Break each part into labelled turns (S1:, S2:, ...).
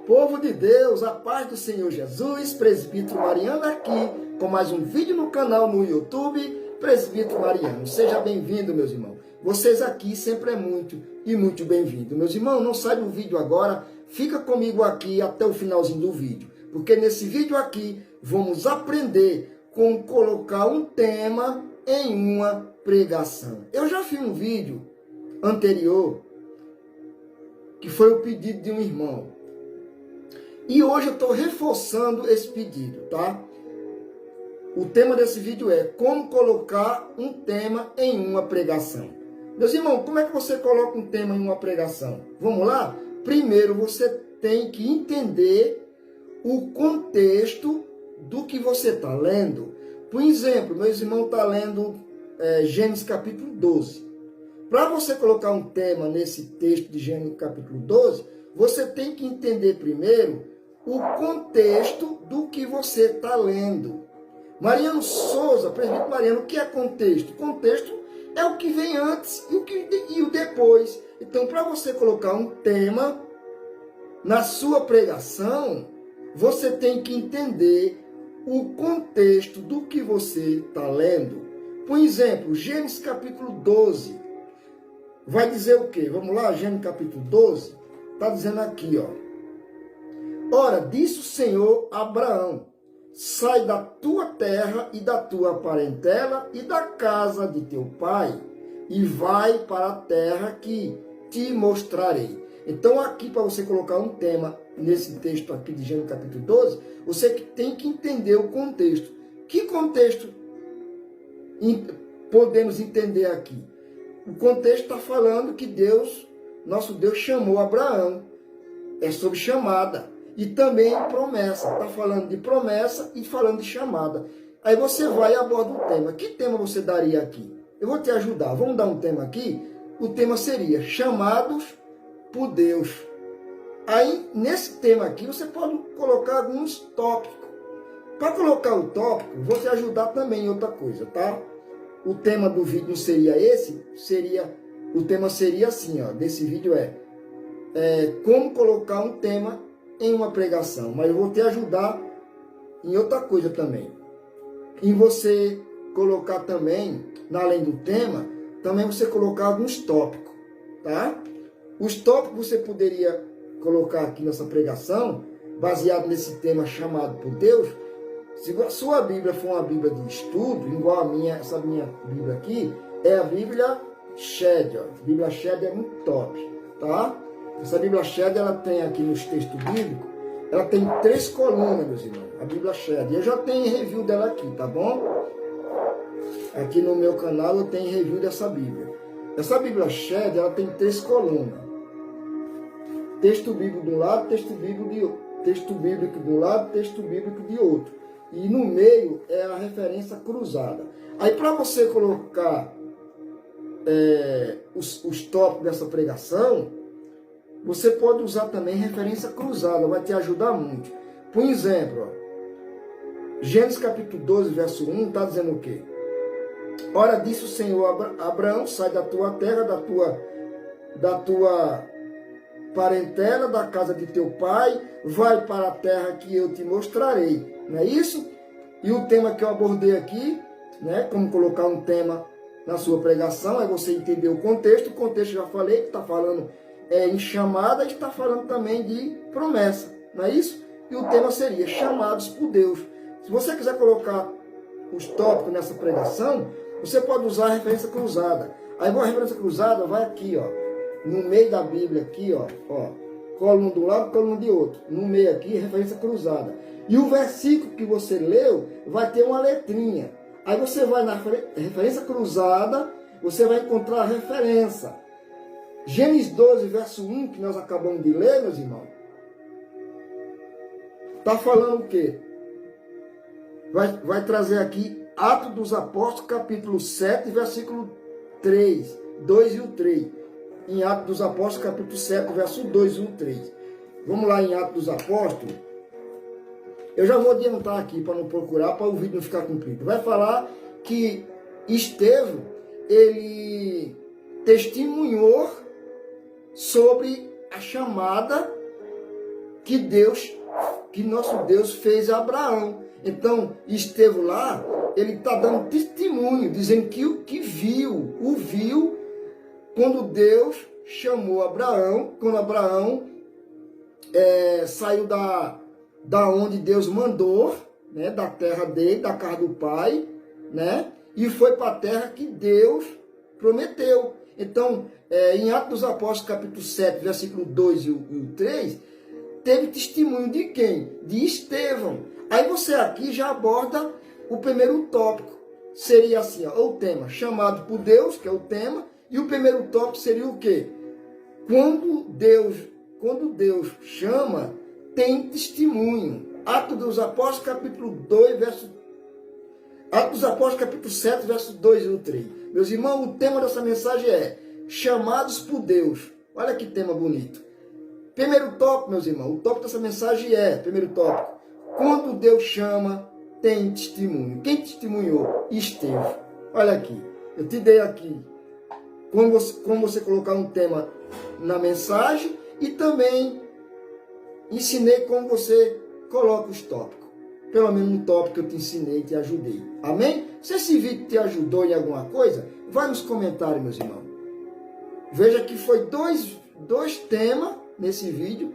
S1: Povo de Deus, a paz do Senhor Jesus, Presbítero Mariano aqui, com mais um vídeo no canal no YouTube, Presbítero Mariano. Seja bem-vindo, meus irmãos. Vocês aqui sempre é muito e muito bem-vindo. Meus irmãos, não sai do vídeo agora, fica comigo aqui até o finalzinho do vídeo, porque nesse vídeo aqui vamos aprender como colocar um tema em uma pregação. Eu já fiz um vídeo anterior, que foi o pedido de um irmão. E hoje eu estou reforçando esse pedido, tá? O tema desse vídeo é como colocar um tema em uma pregação. Meus irmãos, como é que você coloca um tema em uma pregação? Vamos lá? Primeiro, você tem que entender o contexto do que você está lendo. Por exemplo, meus irmãos estão lendo Gênesis capítulo 12. Para você colocar um tema nesse texto de Gênesis capítulo 12, você tem que entender primeiro o contexto do que você está lendo. Mariano Souza, presbítero Mariano, o que é contexto? Contexto é o que vem antes e o depois. Então, para você colocar um tema na sua pregação, você tem que entender o contexto do que você está lendo. Por exemplo, Gênesis capítulo 12. Vai dizer o quê? Vamos lá, Gênesis capítulo 12. Está dizendo aqui, ó. Ora, disse o Senhor a Abraão, sai da tua terra e da tua parentela e da casa de teu pai, e vai para a terra que te mostrarei. Então, aqui, para você colocar um tema nesse texto aqui de Gênesis capítulo 12, você tem que entender o contexto. Que contexto podemos entender aqui? O contexto está falando que Deus, nosso Deus, chamou Abraão. É sobre chamada. E também promessa. Está falando de promessa e falando de chamada. Aí você vai e aborda um tema. Que tema você daria aqui? Eu vou te ajudar. Vamos dar um tema aqui. O tema seria chamados por Deus. Aí, nesse tema aqui, você pode colocar alguns tópicos. Para colocar o tópico, vou te ajudar também em outra coisa, tá? O tema do vídeo não seria esse, o tema seria assim, ó, desse vídeo como colocar um tema em uma pregação, mas eu vou te ajudar em outra coisa também. Em você colocar também, além do tema, também você colocar alguns tópicos, tá? Os tópicos você poderia colocar aqui nessa pregação, baseado nesse tema chamado por Deus. Se a sua Bíblia for uma Bíblia de estudo, igual a minha, essa minha Bíblia aqui, é a Bíblia Shed. A Bíblia Shed é muito top, tá? Essa Bíblia Shed, ela tem aqui nos textos bíblicos, ela tem 3 colunas, meus irmãos, a Bíblia Shed. Eu já tenho review dela aqui, tá bom? Aqui no meu canal eu tenho review dessa Bíblia. Essa Bíblia Shed, ela tem 3 colunas. Texto bíblico de um lado, texto bíblico de um lado, texto bíblico de outro. E no meio é a referência cruzada. Aí para você colocar os tópicos dessa pregação, você pode usar também referência cruzada, vai te ajudar muito. Por exemplo, ó, Gênesis capítulo 12, verso 1, está dizendo o quê? Ora, disse o Senhor a Abraão, sai da tua terra, da tua parentela, da casa de teu pai, vai para a terra que eu te mostrarei. Não é isso? E o tema que eu abordei aqui, né, como colocar um tema na sua pregação, é você entender o contexto. O contexto já falei, que está falando em chamada, e está falando também de promessa, não é isso? E o tema seria chamados por Deus. Se você quiser colocar os tópicos nessa pregação, você pode usar a referência cruzada. Aí a referência cruzada vai aqui, ó, no meio da Bíblia, aqui, ó, coluna de um lado, coluna de outro. No meio aqui, referência cruzada. E o versículo que você leu vai ter uma letrinha. Aí você vai na referência cruzada, você vai encontrar a referência. Gênesis 12, verso 1, que nós acabamos de ler, meus irmãos, está falando o quê? Vai trazer aqui Atos dos Apóstolos, capítulo 7, versículo 3, 2 e o 3. Em Atos dos Apóstolos, capítulo 7, verso 2 e o 3. Vamos lá em Atos dos Apóstolos. Eu já vou adiantar aqui para não procurar, para o vídeo não ficar comprido. Vai falar que Estevão, ele testemunhou sobre a chamada que nosso Deus fez a Abraão. Então, Estevão lá, ele está dando testemunho, dizendo que o que viu quando Deus chamou Abraão, quando Abraão saiu da onde Deus mandou, né, da terra dele, da casa do pai, né, e foi para a terra que Deus prometeu. Então, em Atos dos Apóstolos, capítulo 7, versículo 2 e o 3, teve testemunho de quem? De Estevão. Aí você aqui já aborda o primeiro tópico. Seria assim, ó, o tema, chamado por Deus, que é o tema, e o primeiro tópico seria o quê? Quando Deus chama, tem testemunho. Atos dos Apóstolos, capítulo 2, Atos dos Apóstolos, capítulo 7, versos 2 e 3. Meus irmãos, o tema dessa mensagem é chamados por Deus. Olha que tema bonito. Primeiro tópico, meus irmãos, o tópico dessa mensagem primeiro tópico, quando Deus chama, tem testemunho. Quem testemunhou? Estevão. Olha aqui, eu te dei aqui como você colocar um tema na mensagem e também ensinei como você coloca os tópicos. Pelo menos um tópico que eu te ensinei e te ajudei. Amém? Se esse vídeo te ajudou em alguma coisa, vai nos comentários, meus irmãos. Veja que foi dois temas nesse vídeo,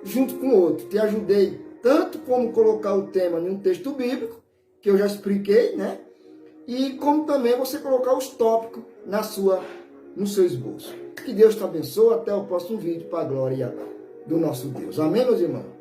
S1: junto com o outro. Te ajudei tanto como colocar o tema em um texto bíblico, que eu já expliquei, né? E como também você colocar os tópicos no seu esboço. Que Deus te abençoe. Até o próximo vídeo, para a glória do nosso Deus. Amém, meus irmãos?